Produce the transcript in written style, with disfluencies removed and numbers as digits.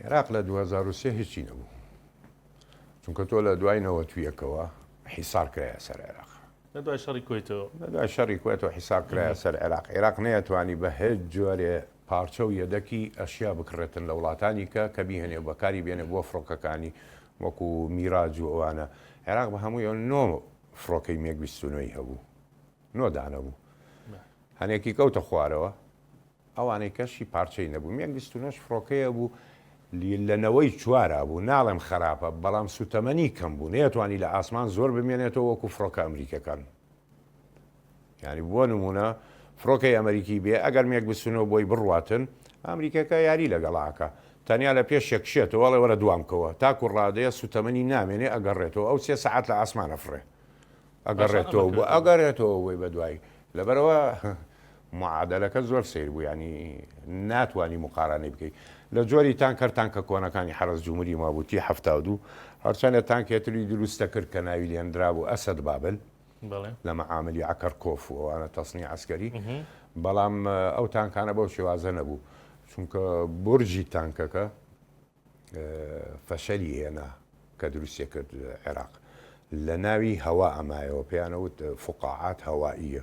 عێراق لە 2023 هیچی نەبوو، چونکە تۆ لە دوای نەوەتویەکەوە حیسار کرایە سەر عێراق، لە دوای شەڕی کۆیتەوە لە دوای شەڕی کوێتەوە حیسار کرایە سەر عێراق. عێراق نەیەتوانی بە هیچ جۆرێ پارچە و یەدەکی ئەشیا بکڕێتن لە وڵاتانی کە بیهێنێ بەکاری بێنێ بۆ فڕۆکەکانی وەکو میراج و ئەوانە. عێراق بە هەمووی نۆ فڕۆکەی مێک 29 هەبوو، نۆدانە بوو، هەنێکی کەوتە خوارەوە، ئەوانەی کەشی پارچەی نەبوو. مێک 29 فڕۆکەیە بوو لەنەوەی چوارا بوو، ناڵێم خراپە، بەڵام سوتەمەنی کەم بوو، نەیەتوانی لە ئاسمان زۆر بمێنێتەوە وەکو فڕۆکە ئەمریکەکان. یعنی بۆ نمونە فڕۆکەی ئەمریکی بێ ئەگەر مێک 29 بۆی بڕواتن، ئەمریکەکە یاری لەگەڵاکە، تەنیا لە پێش یەکشێتەوە وەڵێ وەرە دوامکەوە تاکو ڕادەیە سوتەمەنی نامێنێ ئەگەڕێتەوە، ئەو 3 سەعات لە ئاسمانە فڕێ ئەگەڕێتەوە بۆ ئەگەڕێتەوە بۆی بە دوای. لەبەرەوە معادلەکە زۆر سیر بوو، ینی ناتوانانی مقارانەی بکەیت. لە جۆری تانکەر تانکە کۆنەکانی حرس جمهوری مابووتی 72 هەرچەندە تانکێتری دروستە کرد کە ناوی لێنرا بوو ئەسەد بابل لە مەعاملی عەکەرکۆف و ئەوانە تەسنی عەسکەری، بەڵام ئەو تانکانە بەو شێوازە نەبوو، چونکە بورجی تانکەکە فەشەلی هێنا کە دروستیە کرد عێراق لە ناوی هەوا ئەمایەوە، پێیانەوت فوقاعات هەوائیە.